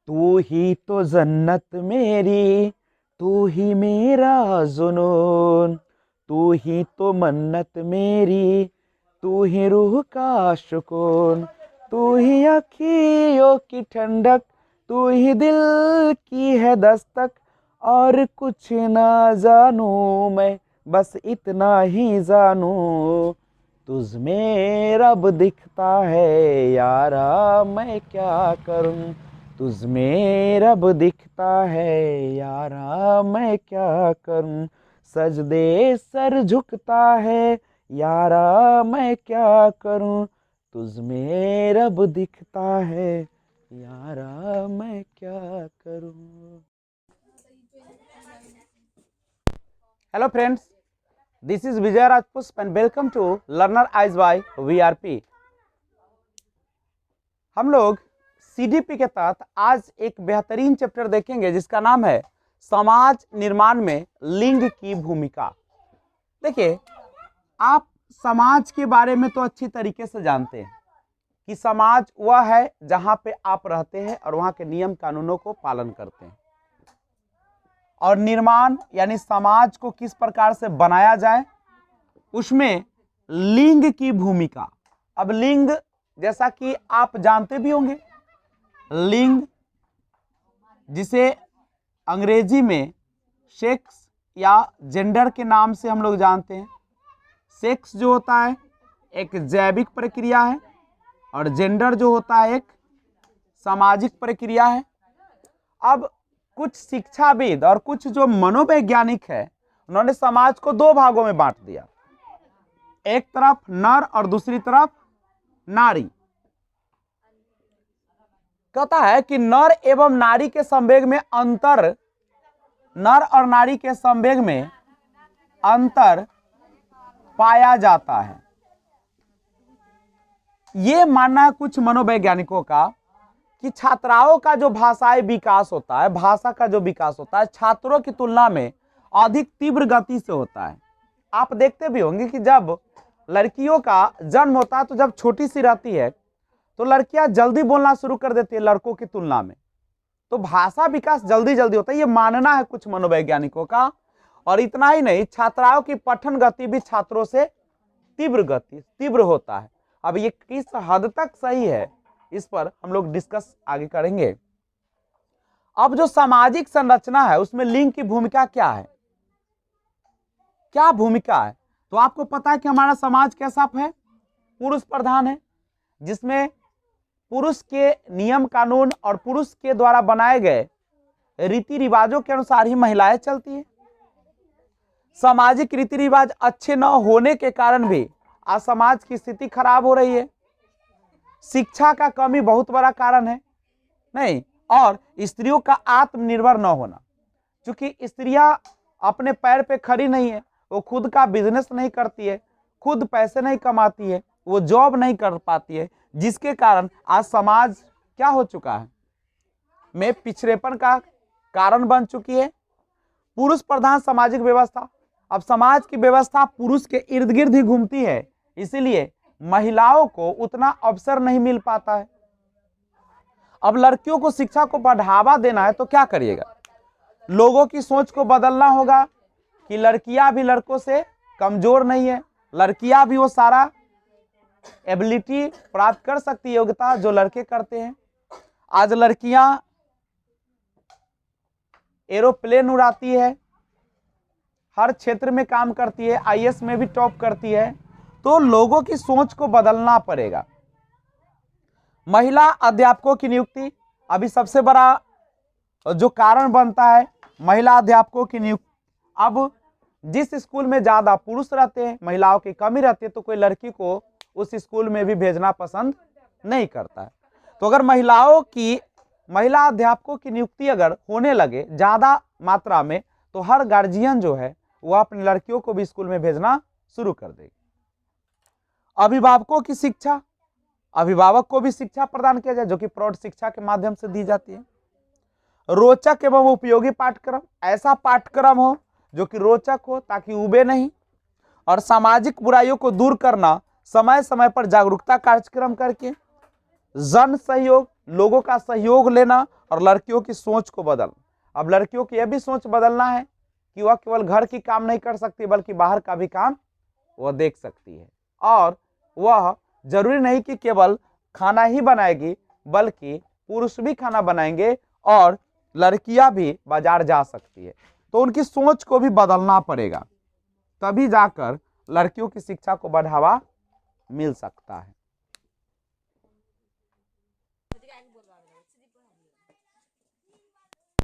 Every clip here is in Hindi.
तू ही तो जन्नत मेरी, तू ही मेरा जुनून, तू ही तो मन्नत मेरी, तू ही रूह का सुकून, तू ही अखियों की ठंडक, तू ही दिल की है दस्तक। और कुछ ना जानू मैं, बस इतना ही जानू, तुझ में रब दिखता है यारा, मैं क्या करूं। तुझ में रब दिखता है यारा, मैं क्या करूं। सजदे सर झुकता है यारा, मैं क्या करूं। तुझ में रब दिखता है यारा, मैं क्या करूं। Hello friends, this is Vijay Rajpushp and welcome to learner eyes by VRP. हम लोग सीडीपी के तहत आज एक बेहतरीन चैप्टर देखेंगे जिसका नाम है समाज निर्माण में लिंग की भूमिका। देखिए, आप समाज के बारे में तो अच्छी तरीके से जानते हैं कि समाज वह है जहां पे आप रहते हैं और वहां के नियम कानूनों को पालन करते हैं। और निर्माण यानी समाज को किस प्रकार से बनाया जाए, उसमें लिंग की भूमिका। अब लिंग जैसा कि आप जानते भी होंगे, लिंग जिसे अंग्रेजी में सेक्स या जेंडर के नाम से हम लोग जानते हैं। सेक्स जो होता है एक जैविक प्रक्रिया है और जेंडर जो होता है एक सामाजिक प्रक्रिया है। अब कुछ शिक्षाविद और कुछ जो मनोवैज्ञानिक है, उन्होंने समाज को दो भागों में बांट दिया, एक तरफ नर और दूसरी तरफ नारी। कहता है कि नर एवं नारी के संवेग में अंतर, नर और नारी के संवेग में अंतर पाया जाता है। यह मानना है कुछ मनोवैज्ञानिकों का कि छात्राओं का जो भाषाई विकास होता है, भाषा का जो विकास होता है, छात्रों की तुलना में अधिक तीव्र गति से होता है। आप देखते भी होंगे कि जब लड़कियों का जन्म होता है तो जब छोटी सी रहती है तो लड़कियां जल्दी बोलना शुरू कर देती है लड़कों की तुलना में, तो भाषा विकास जल्दी जल्दी होता है, ये मानना है कुछ मनोवैज्ञानिकों का। और इतना ही नहीं, छात्राओं की पठन गति भी छात्रों से तीव्र होता है। अब ये किस हद तक सही है, इस पर हम लोग डिस्कस आगे करेंगे। अब जो सामाजिक संरचना है उसमें लिंग की भूमिका क्या है, क्या भूमिका है। तो आपको पता है कि हमारा समाज कैसा है, पुरुष प्रधान है, जिसमें पुरुष के नियम कानून और पुरुष के द्वारा बनाए गए रीति रिवाजों के अनुसार ही महिलाएं चलती है। सामाजिक रीति रिवाज अच्छे न होने के कारण भी आज समाज की स्थिति खराब हो रही है। शिक्षा का कमी बहुत बड़ा कारण है नहीं, और स्त्रियों का आत्मनिर्भर न होना, क्योंकि स्त्रियां अपने पैर पे खड़ी नहीं है, वो खुद का बिजनेस नहीं करती है, खुद पैसे नहीं कमाती है, वो जॉब नहीं कर पाती है, जिसके कारण आज समाज क्या हो चुका है, में पिछड़ेपन का कारण बन चुकी है। पुरुष प्रधान सामाजिक व्यवस्था, अब समाज की व्यवस्था पुरुष के इर्द गिर्द ही घूमती है, इसीलिए महिलाओं को उतना अवसर नहीं मिल पाता है। अब लड़कियों को शिक्षा को बढ़ावा देना है तो क्या करिएगा, लोगों की सोच को बदलना होगा कि लड़कियां भी लड़कों से कमजोर नहीं है, लड़कियां भी वो सारा एबिलिटी प्राप्त कर सकती है, योग्यता जो लड़के करते हैं। आज लड़कियां एरोप्लेन उड़ाती है, हर क्षेत्र में काम करती है, आईएएस में भी टॉप करती है, तो लोगों की सोच को बदलना पड़ेगा। महिला अध्यापकों की नियुक्ति अभी सबसे बड़ा जो कारण बनता है, महिला अध्यापकों की नियुक्ति। अब जिस स्कूल में ज्यादा पुरुष रहते हैं, महिलाओं की कमी रहती है, तो कोई लड़की को उस स्कूल में भी भेजना पसंद नहीं करता है। तो अगर महिला अध्यापकों की नियुक्ति अगर होने लगे ज्यादा मात्रा में, तो हर गार्जियन जो है वह अपनी लड़कियों को भी स्कूल में भेजना शुरू कर देगी। अभिभावकों की शिक्षा, अभिभावक को भी शिक्षा प्रदान किया जाए जो कि प्रौढ़ शिक्षा के माध्यम से दी जाती है। रोचक एवं उपयोगी पाठ्यक्रम, ऐसा पाठ्यक्रम हो जो कि रोचक हो ताकि उबे नहीं, और सामाजिक बुराइयों को दूर करना, समय समय पर जागरूकता कार्यक्रम करके, जन सहयोग लोगों का सहयोग लेना और लड़कियों की सोच को बदलना। अब लड़कियों की यह भी सोच बदलना है कि वह केवल घर की काम नहीं कर सकती बल्कि बाहर का भी काम वह देख सकती है, और वह जरूरी नहीं कि केवल खाना ही बनाएगी बल्कि पुरुष भी खाना बनाएंगे और लड़कियां भी बाजार जा सकती है। तो उनकी सोच को भी बदलना पड़ेगा, तभी जाकर लड़कियों की शिक्षा को बढ़ावा मिल सकता है।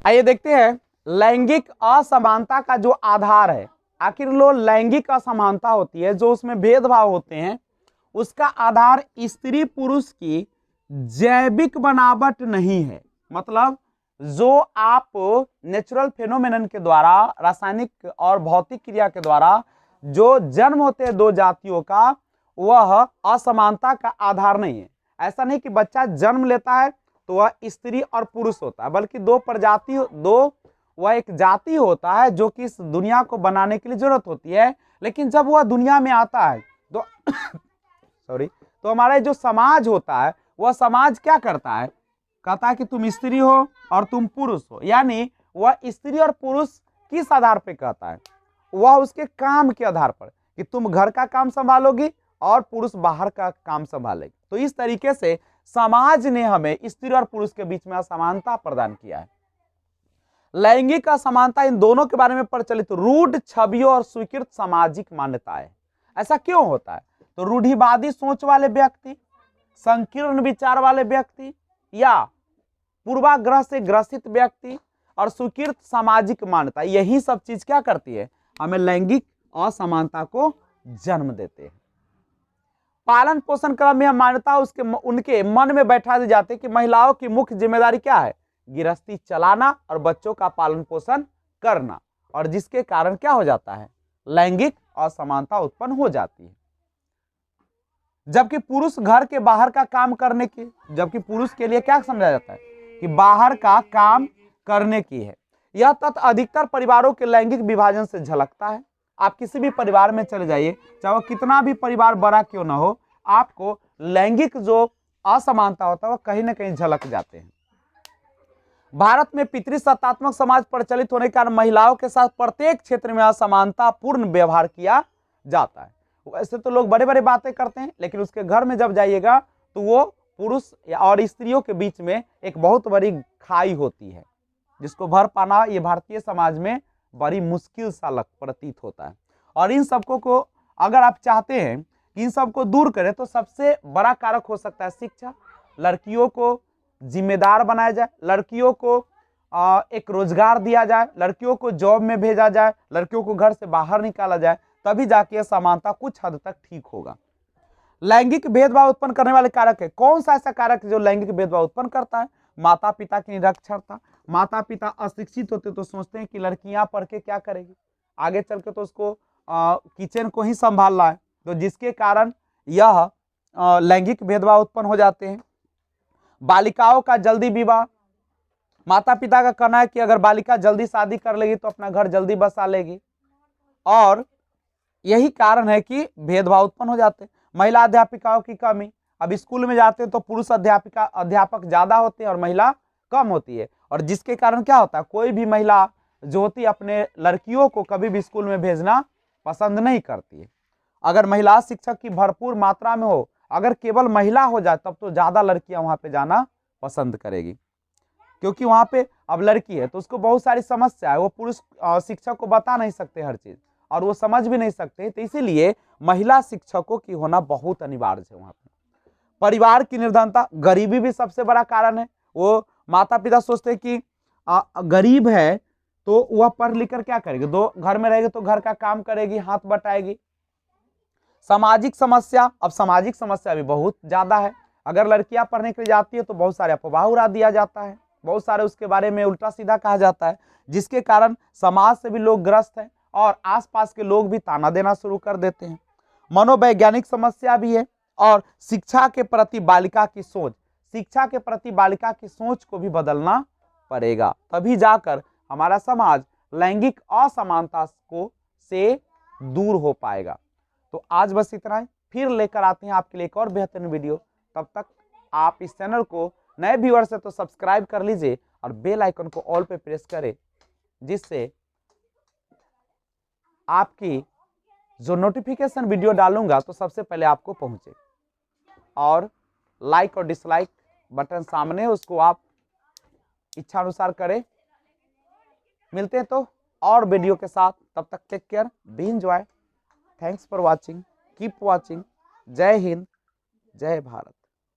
आइए देखते हैं लैंगिक असमानता का जो आधार है। आखिर लो लैंगिक असमानता होती है, जो उसमें भेदभाव होते हैं, उसका आधार स्त्री पुरुष की जैविक बनावट नहीं है। मतलब जो आप नेचुरल फेनोमेनन के द्वारा, रासायनिक और भौतिक क्रिया के द्वारा जो जन्म होते हैं दो जातियों का, वह असमानता का आधार नहीं है। ऐसा नहीं कि बच्चा जन्म लेता है तो वह स्त्री और पुरुष होता है, बल्कि वह एक जाति होता है जो कि इस दुनिया को बनाने के लिए जरूरत होती है। लेकिन जब वह दुनिया में आता है तो तो हमारा जो समाज होता है वह समाज क्या करता है, कहता है कि तुम स्त्री हो और तुम पुरुष हो। यानी वह स्त्री और पुरुष किस आधार पर कहता है, वह उसके काम के आधार पर कि तुम घर का काम संभालोगी और पुरुष बाहर का काम संभालेगी। तो इस तरीके से समाज ने हमें स्त्री और पुरुष के बीच में असमानता प्रदान किया है। लैंगिक असमानता इन दोनों के बारे में प्रचलित रूढ़ छवियों और स्वीकृत सामाजिक मान्यताएं। ऐसा क्यों होता है? तो रूढ़िवादी सोच वाले व्यक्ति, संकीर्ण विचार वाले व्यक्ति, या पूर्वाग्रह से ग्रसित व्यक्ति और स्वीकृत सामाजिक मान्यता, यही सब चीज क्या करती है, हमें लैंगिक असमानता को जन्म देते हैं। पालन पोषण क्रम में मान्यता उनके मन में बैठा दी जाती है कि महिलाओं की मुख्य जिम्मेदारी क्या है, गृहस्थी चलाना और बच्चों का पालन पोषण करना, और जिसके कारण क्या हो जाता है, लैंगिक असमानता उत्पन्न हो जाती है। जबकि पुरुष घर के बाहर का काम करने की, जबकि पुरुष के लिए क्या समझा जाता है कि बाहर का काम करने की है। यह तथ्य अधिकतर परिवारों के लैंगिक विभाजन से झलकता है। आप किसी भी परिवार में चले जाइए, चाहे वो कितना भी परिवार बड़ा क्यों ना हो, आपको लैंगिक जो असमानता होता है वह कहीं ना कहीं झलक जाते हैं। भारत में पितृसत्तात्मक समाज प्रचलित होने के कारण महिलाओं के साथ प्रत्येक क्षेत्र में असमानता पूर्ण व्यवहार किया जाता है। वैसे तो लोग बड़े बड़े बातें करते हैं, लेकिन उसके घर में जब जाइएगा तो वो पुरुष और स्त्रियों के बीच में एक बहुत बड़ी खाई होती है, जिसको भर पाना ये भारतीय समाज में बड़ी मुश्किल सा प्रतीत होता है। और इन सबको को अगर आप चाहते हैं कि इन सबको दूर करें तो सबसे बड़ा कारक हो सकता है शिक्षा। लड़कियों को जिम्मेदार बनाया जाए, लड़कियों को एक रोजगार दिया जाए, लड़कियों को जॉब में भेजा जाए, लड़कियों को घर से बाहर निकाला जाए, तभी जाके समानता कुछ हद तक ठीक होगा। लैंगिक भेदभाव उत्पन्न करने वाले कारक है। कौन सा ऐसा कारक जो लैंगिक भेदभाव उत्पन्न करता है? माता पिता की निरक्षरता। माता पिता अशिक्षित होते तो सोचते हैं कि लड़कियां पढ़ के क्या करेगी, आगे चल के तो उसको किचन को ही संभालना है, तो जिसके कारण यह लैंगिक भेदभाव उत्पन्न हो जाते हैं। बालिकाओं का जल्दी विवाह। माता पिता का कहना है कि अगर बालिका जल्दी शादी कर लेगी तो अपना घर जल्दी बसा लेगी, और यही कारण है कि भेदभाव उत्पन्न हो जाते हैं। महिला अध्यापिकाओं की कमी। अब स्कूल में जाते हैं तो पुरुष अध्यापक ज्यादा होते हैं और महिला कम होती है, और जिसके कारण क्या होता है, कोई भी महिला जो होती है अपने लड़कियों को कभी भी स्कूल में भेजना पसंद नहीं करती है। अगर महिला शिक्षक की भरपूर मात्रा में हो, अगर केवल महिला हो जाए तब तो ज्यादा लड़कियां वहां पे जाना पसंद करेगी, क्योंकि वहां पे अब लड़की है तो उसको बहुत सारी समस्या है, वो पुरुष शिक्षक को बता नहीं सकते हर चीज, और वो समझ भी नहीं सकते, तो इसीलिए महिला शिक्षकों की होना बहुत अनिवार्य है वहां पे। परिवार की निर्धनता। गरीबी भी सबसे बड़ा कारण है। वो माता पिता सोचते हैं कि गरीब है तो वह पढ़ लिख कर क्या करेगी, दो घर में रहेगी तो घर का काम करेगी, हाथ बटाएगी। सामाजिक समस्या। अब सामाजिक समस्या भी बहुत ज्यादा है। अगर लड़कियां पढ़ने के लिए जाती है तो बहुत सारे अफवाह उड़ा दिया जाता है, बहुत सारे उसके बारे में उल्टा सीधा कहा जाता है, जिसके कारण समाज से भी लोग ग्रस्त हैं और आसपास के लोग भी ताना देना शुरू कर देते हैं। मनोवैज्ञानिक समस्या भी है, और शिक्षा के प्रति बालिका की सोच। शिक्षा के प्रति बालिका की सोच को भी बदलना पड़ेगा, तभी जाकर हमारा समाज लैंगिक असमानता को से दूर हो पाएगा। तो आज बस इतना ही, फिर लेकर आते हैं आपके लिए एक और बेहतरीन वीडियो। तब तक आप इस चैनल को नए व्यूअर्स है तो सब्सक्राइब कर लीजिए और बेल आइकन को ऑल पे प्रेस करें, जिससे आपकी जो नोटिफिकेशन वीडियो डालूंगा तो सबसे पहले आपको पहुंचे। और लाइक और डिसलाइक बटन सामने, उसको आप इच्छा अनुसार करें। मिलते हैं तो और वीडियो के साथ, तब तक take care, be enjoy, thanks for watching, keep watching. जय हिंद, जय भारत।